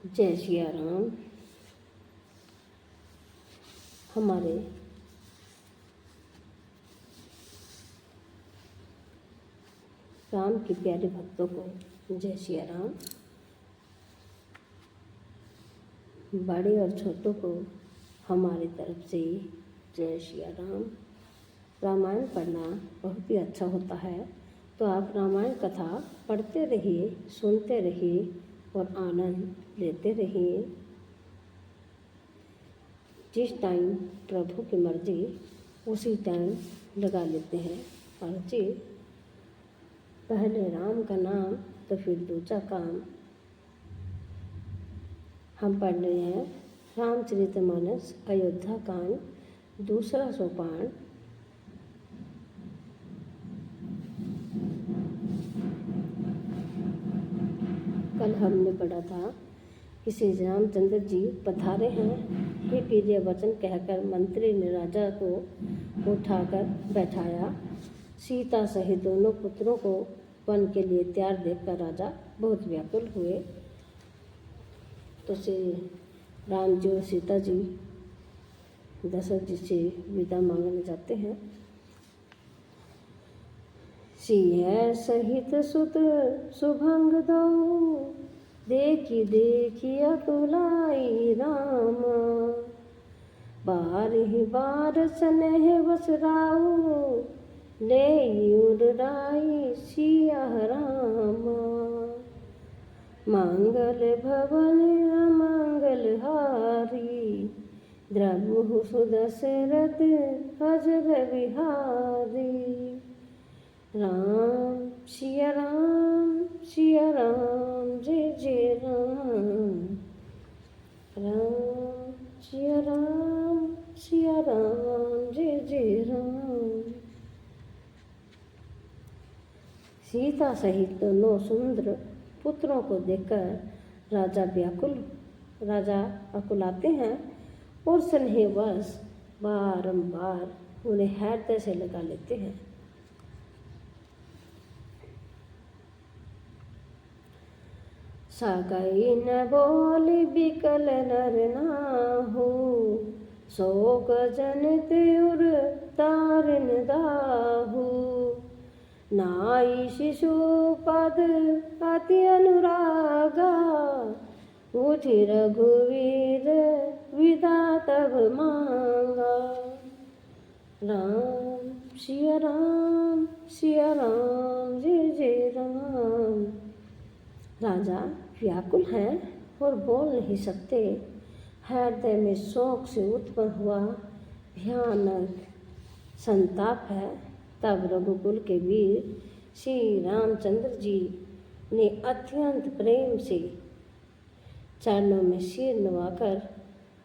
जय सिया राम। हमारे राम के प्यारे भक्तों को जय सिया राम। बड़े और छोटों को हमारी तरफ से जय सिया राम। रामायण पढ़ना बहुत ही अच्छा होता है, तो आप रामायण कथा पढ़ते रहिए, सुनते रहिए और आनंद लेते रहिए। जिस टाइम प्रभु की मर्जी उसी टाइम लगा लेते हैं। और जी पहले राम का नाम तो फिर दूसरा काम। हम पढ़ रहे हैं रामचरितमानस अयोध्या कांड दूसरा सोपान। कल हमने पढ़ा था कि श्री रामचंद्र जी पधारे हैं। हे प्रिय वचन कहकर मंत्री ने राजा को उठाकर बैठाया। सीता सहित दोनों पुत्रों को वन के लिए तैयार देखकर राजा बहुत व्याकुल हुए। तो श्री राम जी और सीता जी दशरथ जी से विदा मांगने जाते हैं। सिया सहित सुत सुभंग दो देखी देखी अकुलाई राम। बार ही बार स्नेह बसराऊ ले उड़ाई सिया राम। मंगल भवन अमंगल हारी द्रवहु सुदशरथ अजर बिहारी। राम सिया राम जय जय राम। राम सिया राम जय जय राम। सीता सहित दोनों सुंदर पुत्रों को देखकर राजा अकुलाते हैं और स्नेहवश बारंबार उन्हें हृदय से लगा लेते हैं। साकई न बोली बिकल नर नाहु शोक जनित उर तारन दाहु। नाई शिशु पद अति अनुरागा उठि रघुवीर विदा तब मांगा। राम सिया राम जय जय राम। राजा व्याकुल हैं और बोल नहीं सकते। हृदय में शोक से उत्पन्न हुआ भयानक संताप है। तब रघुकुल के वीर श्री रामचंद्र जी ने अत्यंत प्रेम से चरणों में सिर नवाकर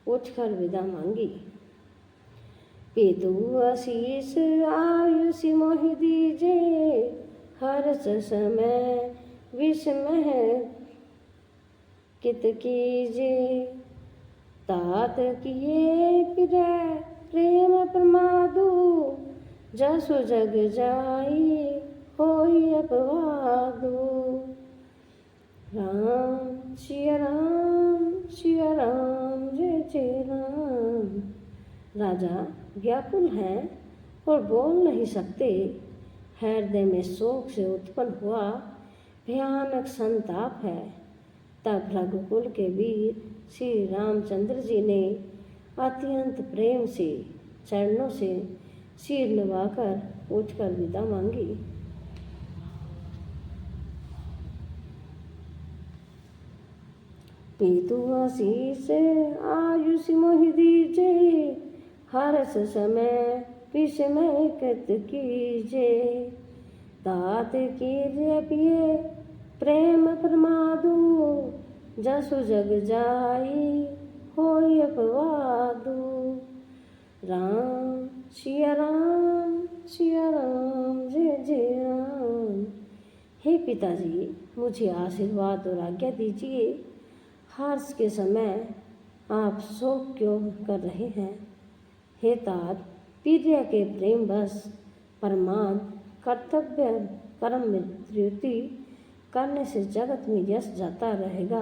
उठकर विदा मांगी। पितु आशीष आयुष मोहि दीजे हर्ष समय विस्मय कित कीजे। तात किए प्रेम प्रमादु जसु जग जाई होई अपवादु। राम सिया राम जय जय राम। राजा व्याकुल हैं और बोल नहीं सकते। हृदय में शोक से उत्पन्न हुआ भयानक संताप है। तब रघुकुल के वीर श्री रामचंद्र जी ने अत्यंत प्रेम से चरणों से सिर नवाकर उठकर विदा मांगी। पितु आशीष आयुष मोहि दीजे हर्ष समय विस्मय कृत कीजे। तात कीजे पिए प्रेम प्रमादु जसु जग जाई होई अपवादु। राम सिया राम जय जय राम। हे पिताजी, मुझे आशीर्वाद और आज्ञा दीजिए। हर्ष के समय आप शोक क्यों कर रहे हैं? हे तात, प्रिय के प्रेम बस परमाद कर्तव्य कर्म में त्रुटि करने से जगत में यश जाता रहेगा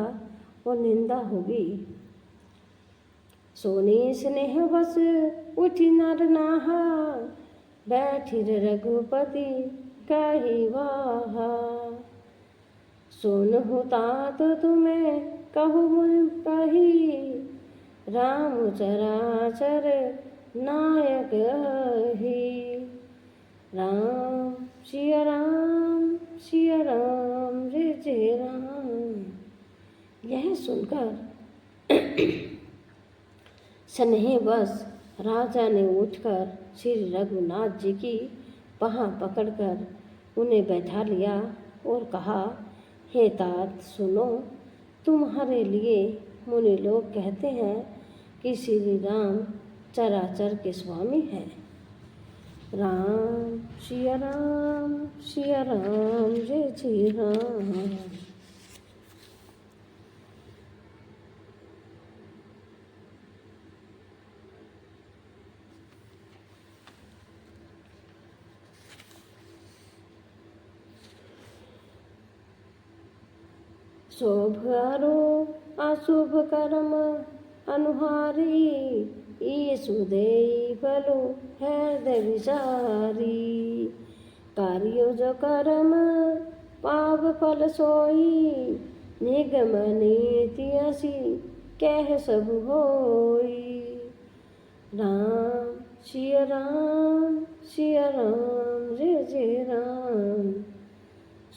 वो निंदा होगी। सोनी स्नेह बस उठी नर नाहा, बैठी रघुपति कही वाहा। सुनहु तात तुम्हें कहु मुनि कही, राम चराचर नायक ही। राम सिया राम जय जय राम। यह सुनकर स्नेह बस राजा ने उठकर श्री रघुनाथ जी की बाँह पकड़कर उन्हें बैठा लिया और कहा, हे तात सुनो, तुम्हारे लिए मुनि लोग कहते हैं कि श्री राम चराचर के स्वामी हैं। राम सिया राम जय जय राम। शुभ आरो अशुभ कर्म अनुहारी, ईसु देई फलो हृदय विचारी। कार्यो जो कर्म पाप फल सोई, निगम नीति असी कह सब होई। राम सिया राम जय जय राम।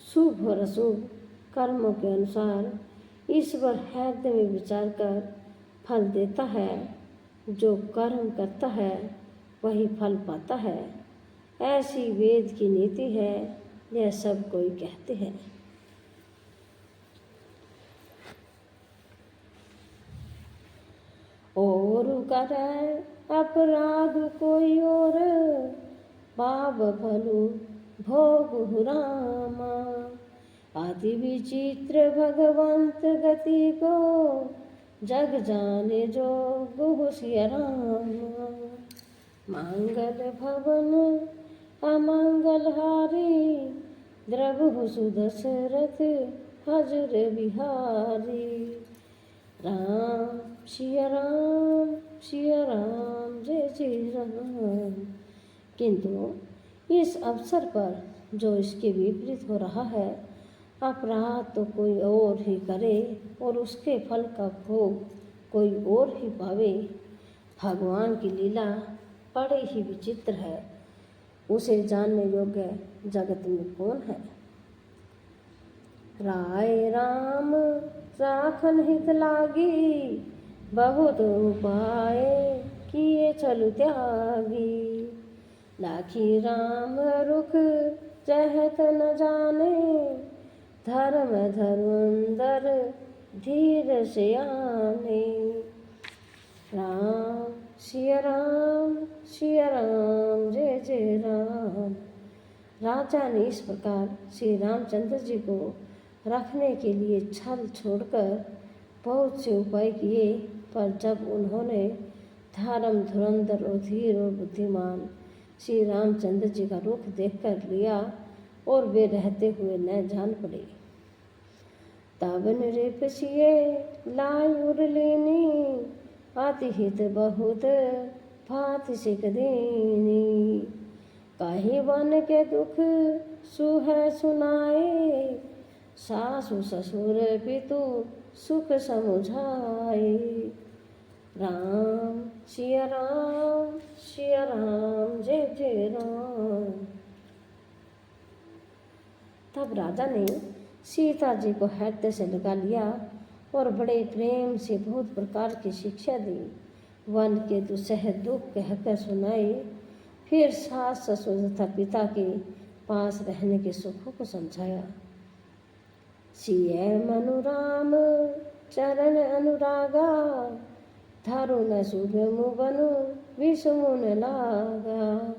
शुभ और अशुभ कर्मों के अनुसार ईश्वर हृदय में विचार कर फल देता है। जो कर्म करता है वही फल पाता है, ऐसी वेद की नीति है, यह सब कोई कहते हैं। और करे अपराध कोई और, पाप फलु भोग रामा। अति विचित्र भगवंत गति को, जग जाने जो गुहु सिया राम। मंगल भवन अमंगल हारी, द्रवहु सुदशरथ हजर बिहारी। राम सिया राम जय जय राम। किंतु इस अवसर पर जो इसके विपरीत हो रहा है, अपराध तो कोई और ही करे और उसके फल का भोग कोई और ही पावे। भगवान की लीला बड़ी ही विचित्र है, उसे जानने योग्य जगत में कौन है। राय राम राखन हित लागी, बहुत उपाय किए चलु त्यागी। लाखी राम रुख चहत न जाने, धर्म धरुंदर धीर से आने। राम सिया राम जय जय राम। राजा ने इस प्रकार श्री रामचंद्र जी को रखने के लिए छल छोड़कर बहुत से उपाय किए, पर जब उन्होंने धर्म धुरंधर और धीर और बुद्धिमान श्री रामचंद्र जी का रुख देखकर लिया और वे रहते हुए न जान पड़े। तब नृपसिए लाई उर लेनी, अति हित बहुत भात सिक देनी। काहे वन के दुख सुह सुनाए, सासु ससुर पितु सुख समुझाए। राम सिया राम जय जय राम। तब राजा ने सीता जी को हृदय से लगा लिया और बड़े प्रेम से बहुत प्रकार की शिक्षा दी। वन के दुसह दुख कहकर सुनाए, फिर सास ससुर तथा पिता के पास रहने के सुखों को समझाया। सिय मनु राम चरण अनुरागा, धरु न सुगम बनु विषमु न लागा।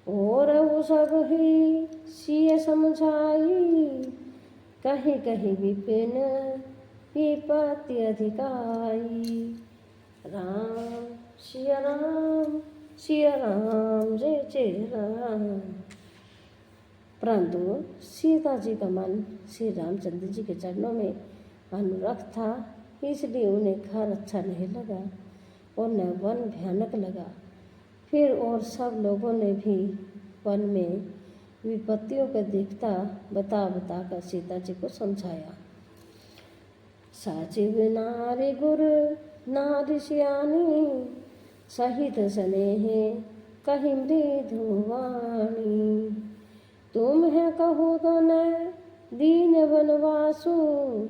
और सब ही सिय समझाई, कहीं कहीं विपिन विपत्ति अधिकाई। राम सिया राम जय जय राम। परंतु सीता जी का मन श्री रामचंद्र जी के चरणों में अनुरक्त था, इसलिए उन्हें घर अच्छा नहीं लगा और न वन भयानक लगा। फिर और सब लोगों ने भी वन में विपत्तियों को देखता बता कर सीता जी को समझाया। साचिव नारी गुर नारी सियानी, सहित स्नेह कही मृदुवाणी। तुम है कहो तो न दीन वनवासु,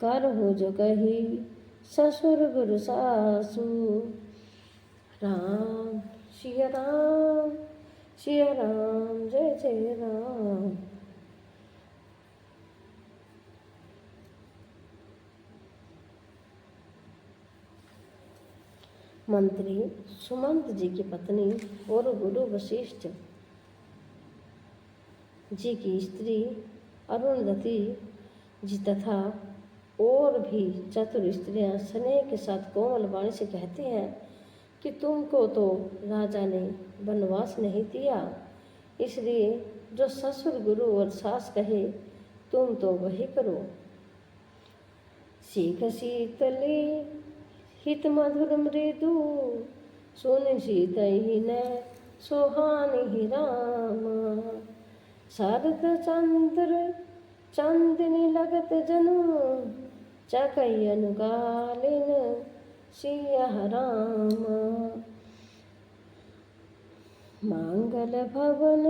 करहु जो कही ससुर गुरु सासु। राम सिया राम जय जय राम। मंत्री सुमंत जी की पत्नी और गुरु वशिष्ठ जी की स्त्री अरुंधति जी तथा और भी चतुर स्त्रियां स्नेह के साथ कोमल वाणी से कहती हैं कि तुमको तो राजा ने वनवास नहीं दिया, इसलिए जो ससुर गुरु और सास कहे तुम तो वही करो। सीख शीतली हित मधुर मृदु, सुन सीत ही न सुहानी ही राम। शरद चंद्र चांदनी लगत जनु, चकई अनुकालिन सिया राम। मांगल भवन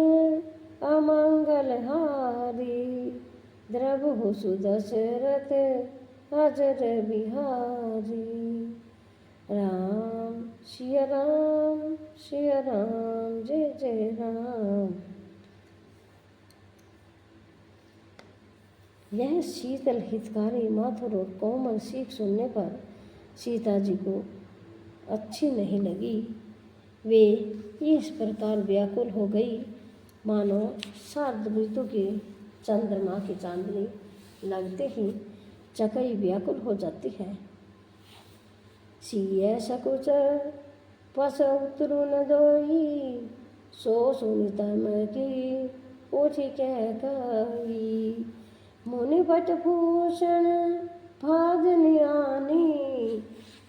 अमंगल हारी, द्रवहु सुदशरथ अजर बिहारी। राम सिया राम जय जय राम। यह शीतल हितकारी मधुर और कोमल सीख सुनने पर सीता जी को अच्छी नहीं लगी। वे इस प्रकार व्याकुल हो गई मानो शरद ऋतु के चंद्रमा की चांदनी लगते ही चकई व्याकुल हो जाती है। सिय सकुच पस उतरु न दोई, सो सुनित की उठी कह कही। मुनि बट भूषण भाजनी आनी,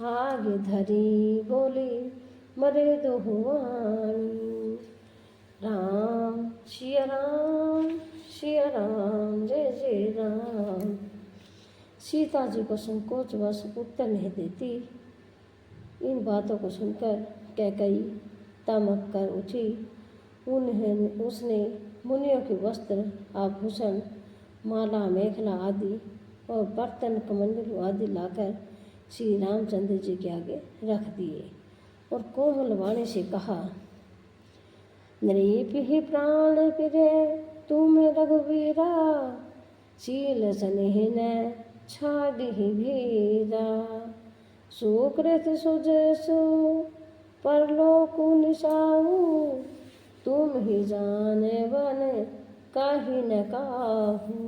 आगे धरी बोली मरे दोहुआनी। राम सिया राम जय जय राम। सीता जी को संकोच वश उत्तर नहीं देती। इन बातों को सुनकर कैकई तमक कर उठी। उसने मुनियों के वस्त्र आभूषण माला मेखला आदि और बर्तन कमंडलू आदि लाकर श्री रामचंद्र जी के आगे रख दिए और कोमल वाणी से कहा, नृप ही प्राण प्रिय तुम रघुवीरा, शील स्नेह न छाड़ी भीरा। सुकृत सुजसु परलोकु निशाऊ, तुम ही जाने वन काहि न काहू।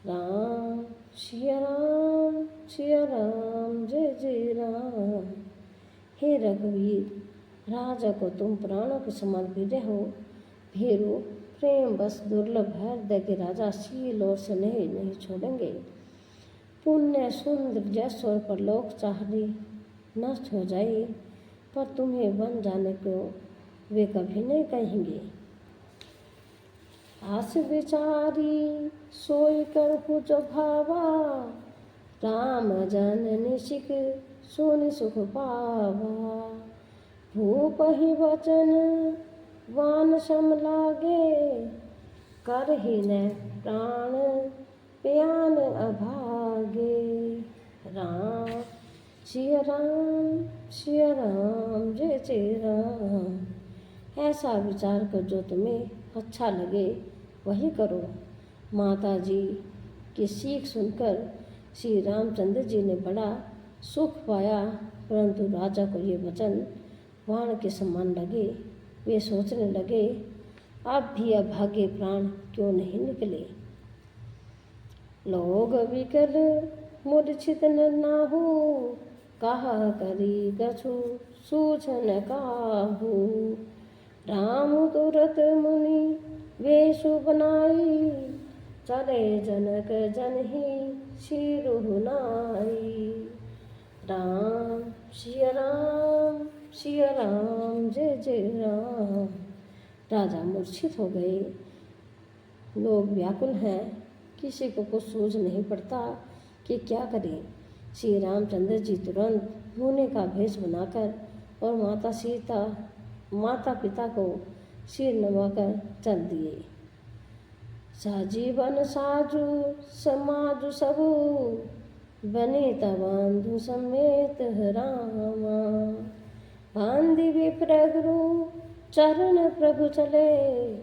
राम सिया राम जय जय राम। हे रघुवीर, राजा को तुम प्राणों के समान प्रिय हो। भीरु प्रेम बस दुर्लभ हृदय के राजा शील और स्नेह नहीं छोड़ेंगे। पुण्य सुंदर जस और परलोक चाहनी नष्ट हो जाए, पर तुम्हें वन जाने को वे कभी नहीं कहेंगे। आस विचारी सोई करहु जो भावा, राम जननी सिख सोनि सुख पावा। भूप ही वचन वान सम लागे, करहि न प्राण प्यान अभागे। राम सिया राम जय जय राम। ऐसा विचार कर जो तुम्हें अच्छा लगे वही करो। माता जी की सीख सुनकर श्री रामचंद्र जी ने बड़ा सुख पाया, परंतु राजा को ये वचन बाण के समान लगे। वे सोचने लगे, अब भी अभागे प्राण क्यों नहीं निकले। लोग विकल मूर्छित न नाहु, कहा करी कछु सूझन काहू। राम तुरत मुनि वेशु बनाई, चले जनक जन ही शिरुहुनाई। राम सिया राम सिया राम जय जय राम। राजा मूर्छित हो गए। लोग व्याकुल हैं, किसी को कुछ सूझ नहीं पड़ता कि क्या करें। श्री रामचंद्र जी तुरंत मुनि का भेष बनाकर और माता पिता को सिर नवाकर चल दिए। साजीवन साजु समाजु सबु बने तबंधु समेत रामा। बांधि विप्र गुरु चरण प्रभु चले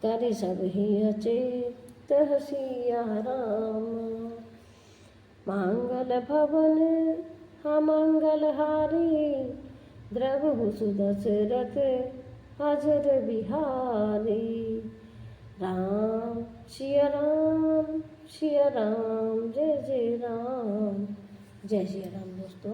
करि सब ही अचेत सिया राम। मांगल भवन अमंगल हारी द्रवहु सुदशरथ अजर बिहारी। राम सिया राम जय जय राम। जय श्री राम दोस्तों।